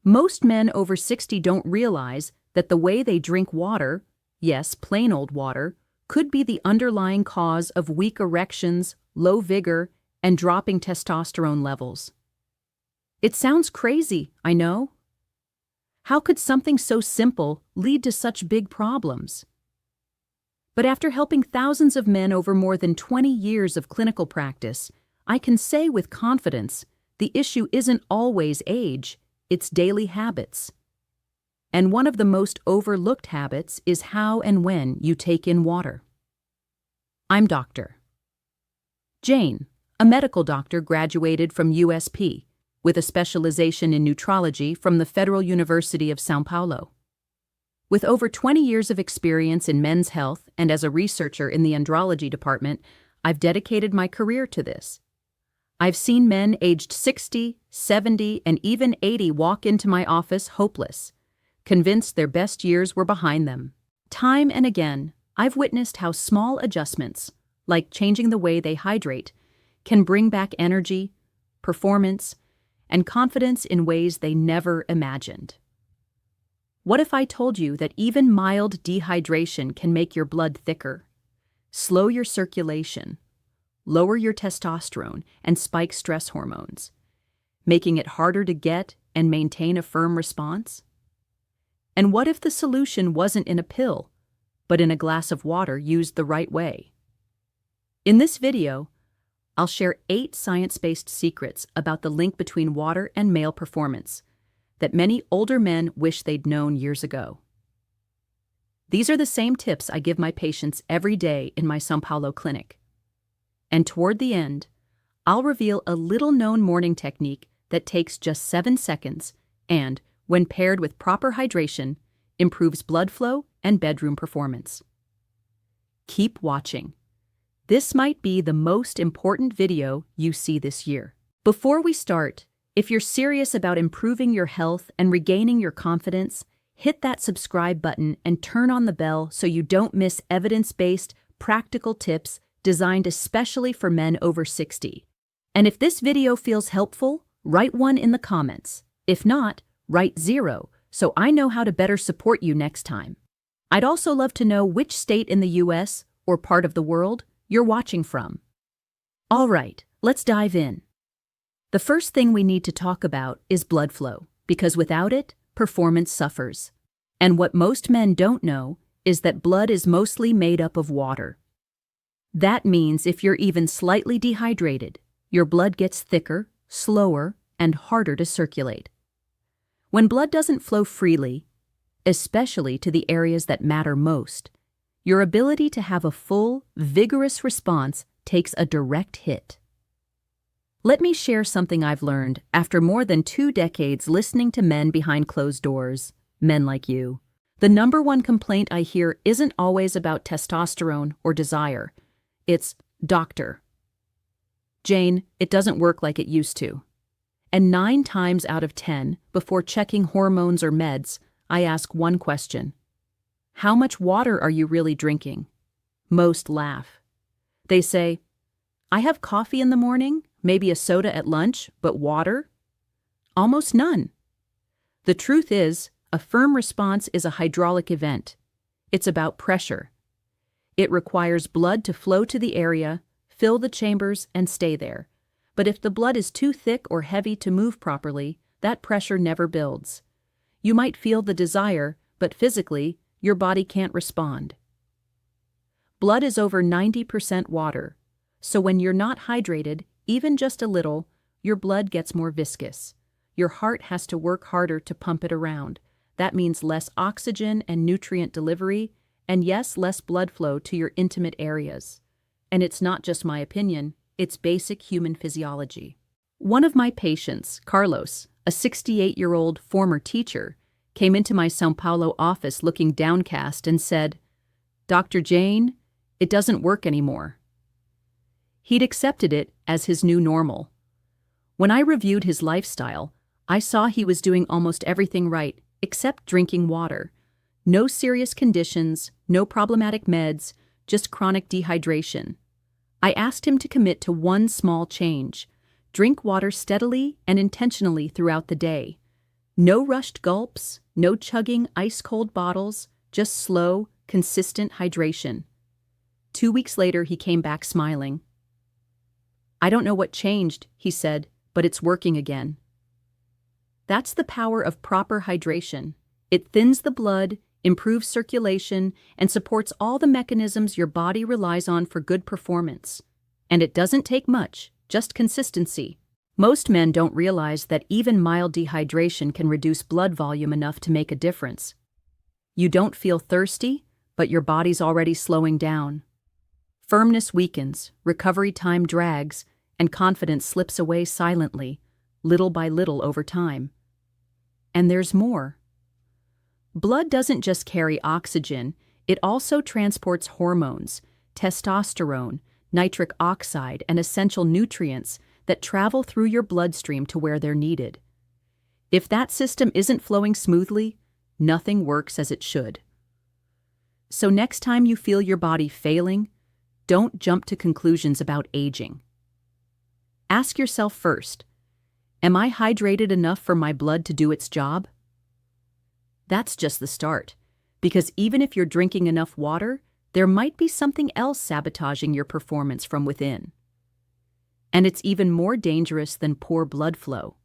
Most men over 60 don't realize that the way they drink water, yes, plain old water, could be the underlying cause of weak erections, low vigor, and dropping testosterone levels. It sounds crazy, I know. How could something so simple lead to such big problems? But after helping thousands of men over more than 20 years of clinical practice, I can say with confidence the issue isn't always age, it's daily habits. And one of the most overlooked habits is how and when you take in water. I'm Dr. Jane, a medical doctor graduated from USP, with a specialization in nutrology from the Federal University of São Paulo. With over 20 years of experience in men's health and as a researcher in the andrology department, I've dedicated my career to this. I've seen men aged 60, 70, and even 80 walk into my office hopeless, convinced their best years were behind them. Time and again, I've witnessed how small adjustments, like changing the way they hydrate, can bring back energy, performance, and confidence in ways they never imagined. What if I told you that even mild dehydration can make your blood thicker, slow your circulation, lower your testosterone, and spike stress hormones, making it harder to get and maintain a firm response? And what if the solution wasn't in a pill, but in a glass of water used the right way? In this video, I'll share 8 science-based secrets about the link between water and male performance that many older men wish they'd known years ago. These are the same tips I give my patients every day in my São Paulo clinic. And toward the end, I'll reveal a little-known morning technique that takes just 7 seconds and, when paired with proper hydration, improves blood flow and bedroom performance. Keep watching. This might be the most important video you see this year. Before we start, if you're serious about improving your health and regaining your confidence, hit that subscribe button and turn on the bell so you don't miss evidence-based, practical tips designed especially for men over 60. And if this video feels helpful, write 1 in the comments. If not, write 0 so I know how to better support you next time. I'd also love to know which state in the US or part of the world you're watching from. All right, let's dive in. The first thing we need to talk about is blood flow, because without it, performance suffers. And what most men don't know is that blood is mostly made up of water. That means if you're even slightly dehydrated, your blood gets thicker, slower, and harder to circulate. When blood doesn't flow freely, especially to the areas that matter most, your ability to have a full, vigorous response takes a direct hit. Let me share something I've learned after more than 2 decades listening to men behind closed doors, men like you. The number one complaint I hear isn't always about testosterone or desire. It's, "Doctor, Jane, it doesn't work like it used to." And 9 times out of 10, before checking hormones or meds, I ask one question. How much water are you really drinking? Most laugh. They say, I have coffee in the morning, maybe a soda at lunch, but water? Almost none. The truth is, a firm response is a hydraulic event. It's about pressure. It requires blood to flow to the area, fill the chambers, and stay there. But if the blood is too thick or heavy to move properly, that pressure never builds. You might feel the desire, but physically, your body can't respond. Blood is over 90% water, so when you're not hydrated, even just a little, your blood gets more viscous. Your heart has to work harder to pump it around. That means less oxygen and nutrient delivery, and yes, less blood flow to your intimate areas. And it's not just my opinion, it's basic human physiology. One of my patients, Carlos, a 68-year-old former teacher, came into my São Paulo office looking downcast and said, "Dr. Jane, it doesn't work anymore." He'd accepted it as his new normal. When I reviewed his lifestyle, I saw he was doing almost everything right except drinking water. No serious conditions, no problematic meds, just chronic dehydration. I asked him to commit to one small change: drink water steadily and intentionally throughout the day. No rushed gulps, no chugging ice-cold bottles, just slow, consistent hydration. 2 weeks later, he came back smiling. "I don't know what changed," he said, "but it's working again." That's the power of proper hydration. It thins the blood, improves circulation, and supports all the mechanisms your body relies on for good performance. And it doesn't take much, just consistency. Most men don't realize that even mild dehydration can reduce blood volume enough to make a difference. You don't feel thirsty, but your body's already slowing down. Firmness weakens, recovery time drags, and confidence slips away silently, little by little over time. And there's more. Blood doesn't just carry oxygen, it also transports hormones, testosterone, nitric oxide, and essential nutrients that travel through your bloodstream to where they're needed. If that system isn't flowing smoothly, nothing works as it should. So next time you feel your body failing, don't jump to conclusions about aging. Ask yourself first, am I hydrated enough for my blood to do its job? That's just the start, because even if you're drinking enough water, there might be something else sabotaging your performance from within. And it's even more dangerous than poor blood flow.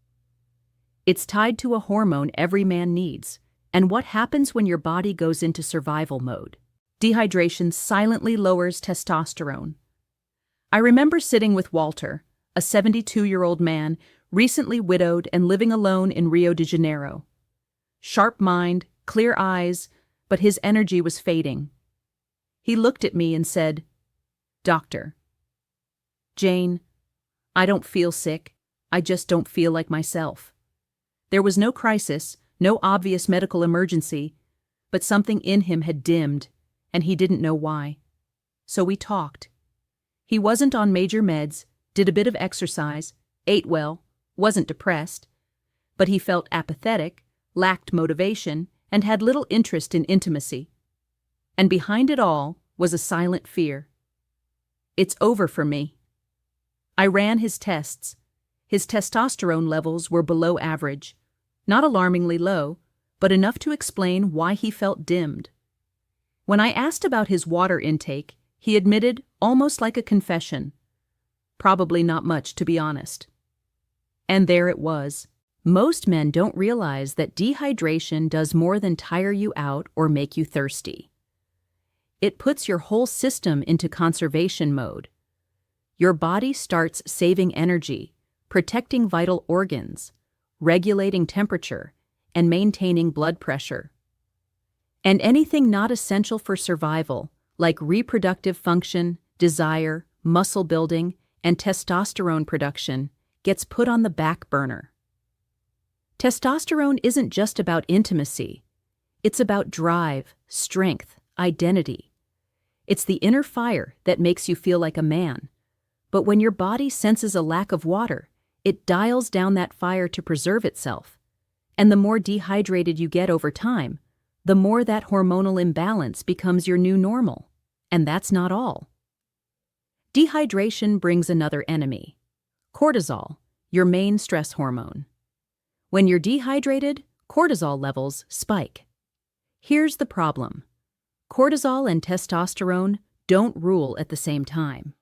It's tied to a hormone every man needs, and what happens when your body goes into survival mode? Dehydration silently lowers testosterone. I remember sitting with Walter, a 72-year-old man, recently widowed and living alone in Rio de Janeiro. Sharp mind, clear eyes, but his energy was fading. He looked at me and said, "Doctor, Jane, I don't feel sick, I just don't feel like myself." There was no crisis, no obvious medical emergency, but something in him had dimmed, and he didn't know why. So we talked. He wasn't on major meds, did a bit of exercise, ate well, wasn't depressed, but he felt apathetic, lacked motivation, and had little interest in intimacy. And behind it all was a silent fear. "It's over for me." I ran his tests. His testosterone levels were below average, not alarmingly low, but enough to explain why he felt dimmed. When I asked about his water intake, he admitted, almost like a confession, "Probably not much, to be honest." And there it was. Most men don't realize that dehydration does more than tire you out or make you thirsty. It puts your whole system into conservation mode. Your body starts saving energy, protecting vital organs, regulating temperature, and maintaining blood pressure. And anything not essential for survival, like reproductive function, desire, muscle building, and testosterone production, gets put on the back burner. Testosterone isn't just about intimacy. It's about drive, strength, identity. It's the inner fire that makes you feel like a man. But when your body senses a lack of water, it dials down that fire to preserve itself. And the more dehydrated you get over time, the more that hormonal imbalance becomes your new normal. And that's not all. Dehydration brings another enemy: cortisol, your main stress hormone. When you're dehydrated, cortisol levels spike. Here's the problem: cortisol and testosterone don't rule at the same time.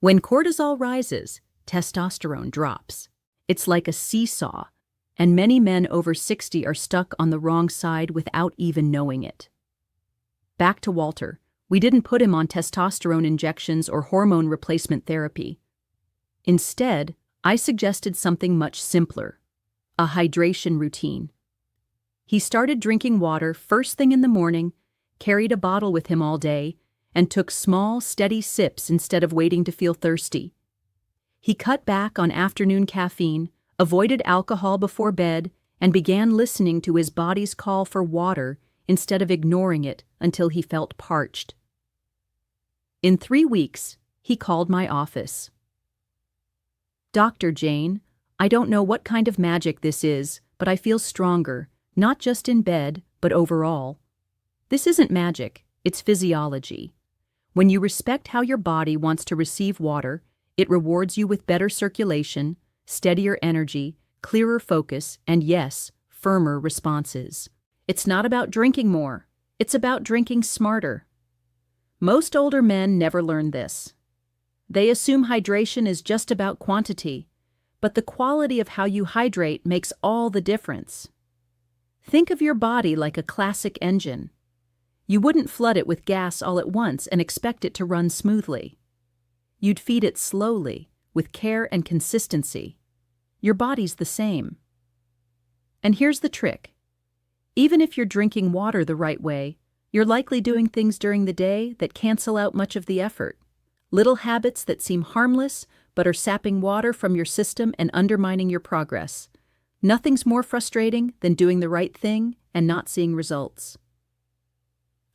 When cortisol rises, testosterone drops. It's like a seesaw, and many men over 60 are stuck on the wrong side without even knowing it. Back to Walter. We didn't put him on testosterone injections or hormone replacement therapy. Instead, I suggested something much simpler: a hydration routine. He started drinking water first thing in the morning, carried a bottle with him all day, and took small, steady sips instead of waiting to feel thirsty. He cut back on afternoon caffeine, avoided alcohol before bed, and began listening to his body's call for water instead of ignoring it until he felt parched. In 3 weeks, he called my office. "Dr. Jane, I don't know what kind of magic this is, but I feel stronger, not just in bed, but overall." This isn't magic, it's physiology. When you respect how your body wants to receive water, it rewards you with better circulation, steadier energy, clearer focus, and yes, firmer responses. It's not about drinking more, it's about drinking smarter. Most older men never learn this. They assume hydration is just about quantity, but the quality of how you hydrate makes all the difference. Think of your body like a classic engine. You wouldn't flood it with gas all at once and expect it to run smoothly. You'd feed it slowly, with care and consistency. Your body's the same. And here's the trick. Even if you're drinking water the right way, you're likely doing things during the day that cancel out much of the effort. Little habits that seem harmless but are sapping water from your system and undermining your progress. Nothing's more frustrating than doing the right thing and not seeing results.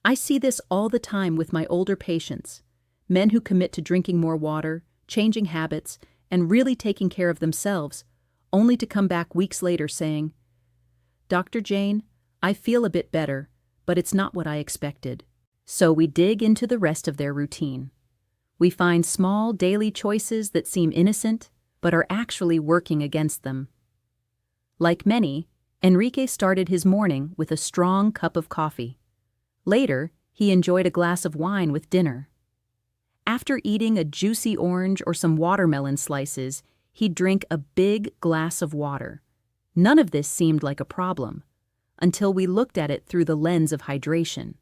I see this all the time with my older patients, men who commit to drinking more water, changing habits, and really taking care of themselves, only to come back weeks later saying, "Dr. Jane, I feel a bit better, but it's not what I expected." So we dig into the rest of their routine. We find small daily choices that seem innocent, but are actually working against them. Like many, Enrique started his morning with a strong cup of coffee. Later, he enjoyed a glass of wine with dinner. After eating a juicy orange or some watermelon slices, he'd drink a big glass of water. None of this seemed like a problem, until we looked at it through the lens of hydration.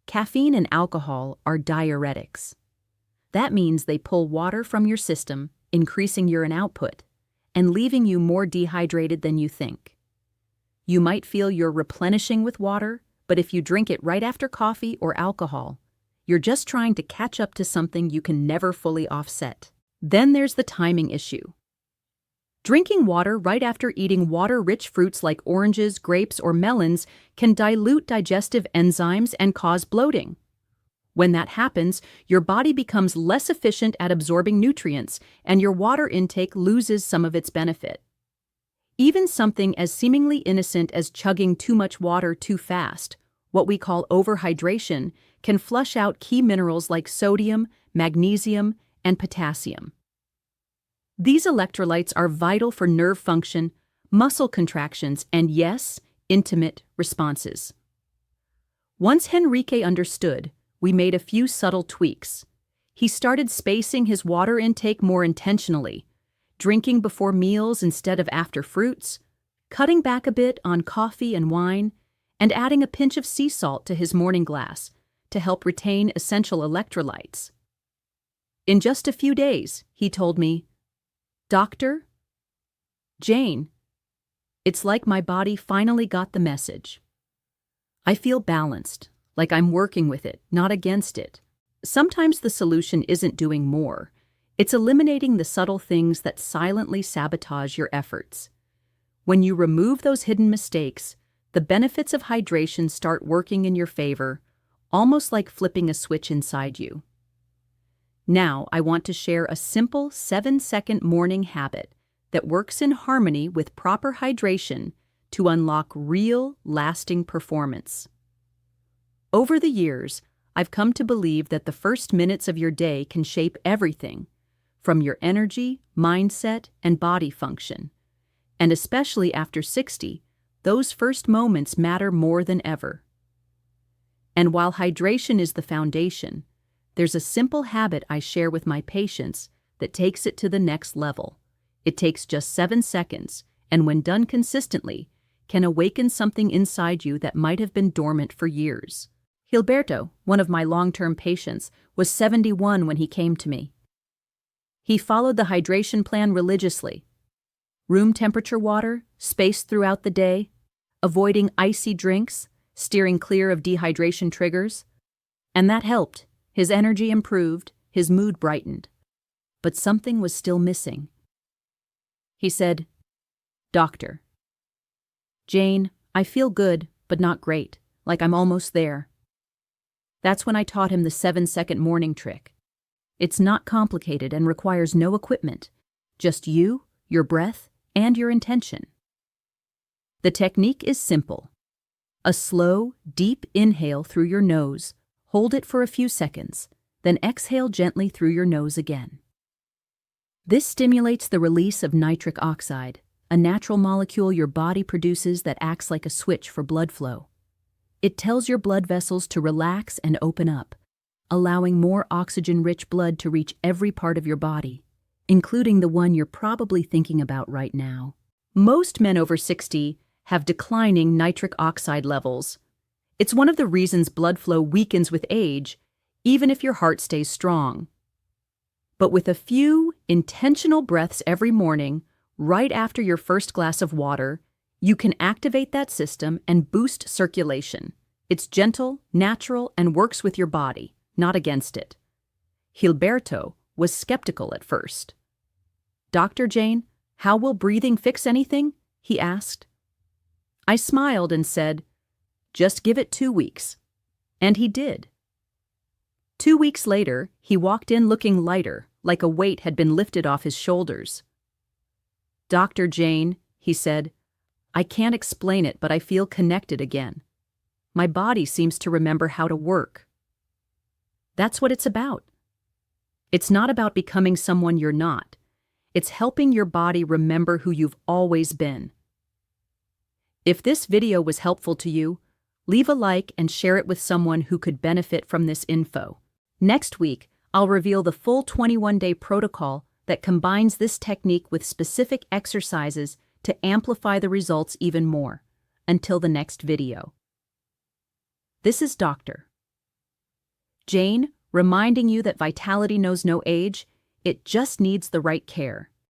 Caffeine and alcohol are diuretics. That means they pull water from your system, increasing urine output, and leaving you more dehydrated than you think. You might feel you're replenishing with water, but if you drink it right after coffee or alcohol, you're just trying to catch up to something you can never fully offset. Then there's the timing issue. Drinking water right after eating water-rich fruits like oranges, grapes, or melons can dilute digestive enzymes and cause bloating. When that happens, your body becomes less efficient at absorbing nutrients, and your water intake loses some of its benefit. Even something as seemingly innocent as chugging too much water too fast, what we call overhydration, can flush out key minerals like sodium, magnesium, and potassium. These electrolytes are vital for nerve function, muscle contractions, and yes, intimate responses. Once Henrique understood, we made a few subtle tweaks. He started spacing his water intake more intentionally, drinking before meals instead of after fruits, cutting back a bit on coffee and wine, and adding a pinch of sea salt to his morning glass to help retain essential electrolytes. In just a few days, he told me, "Doctor Jane, it's like my body finally got the message. I feel balanced, like I'm working with it, not against it. Sometimes the solution isn't doing more. It's eliminating the subtle things that silently sabotage your efforts. When you remove those hidden mistakes, the benefits of hydration start working in your favor, almost like flipping a switch inside you." Now, I want to share a simple 7-second morning habit that works in harmony with proper hydration to unlock real, lasting performance. Over the years, I've come to believe that the first minutes of your day can shape everything, from your energy, mindset, and body function. And especially after 60, those first moments matter more than ever. And while hydration is the foundation, there's a simple habit I share with my patients that takes it to the next level. It takes just 7 seconds, and when done consistently, can awaken something inside you that might have been dormant for years. Gilberto, one of my long-term patients, was 71 when he came to me. He followed the hydration plan religiously. Room temperature water, spaced throughout the day, avoiding icy drinks, steering clear of dehydration triggers. And that helped. His energy improved, his mood brightened. But something was still missing. He said, "Doctor Jane, I feel good, but not great, like I'm almost there." That's when I taught him the 7-second morning trick. It's not complicated and requires no equipment, just you, your breath, and your intention. The technique is simple. A slow, deep inhale through your nose, hold it for a few seconds, then exhale gently through your nose again. This stimulates the release of nitric oxide, a natural molecule your body produces that acts like a switch for blood flow. It tells your blood vessels to relax and open up, allowing more oxygen-rich blood to reach every part of your body, including the one you're probably thinking about right now. Most men over 60 have declining nitric oxide levels. It's one of the reasons blood flow weakens with age, even if your heart stays strong. But with a few intentional breaths every morning, right after your first glass of water, you can activate that system and boost circulation. It's gentle, natural, and works with your body, not against it. Gilberto was skeptical at first. "Dr. Jane, how will breathing fix anything?" he asked. I smiled and said, "Just give it 2 weeks." And he did. 2 weeks later, he walked in looking lighter, like a weight had been lifted off his shoulders. "Dr. Jane," he said, "I can't explain it, but I feel connected again. My body seems to remember how to work." That's what it's about. It's not about becoming someone you're not. It's helping your body remember who you've always been. If this video was helpful to you, leave a like and share it with someone who could benefit from this info. Next week, I'll reveal the full 21-day protocol that combines this technique with specific exercises to amplify the results even more. Until the next video. This is Dr. Jane, reminding you that vitality knows no age, it just needs the right care.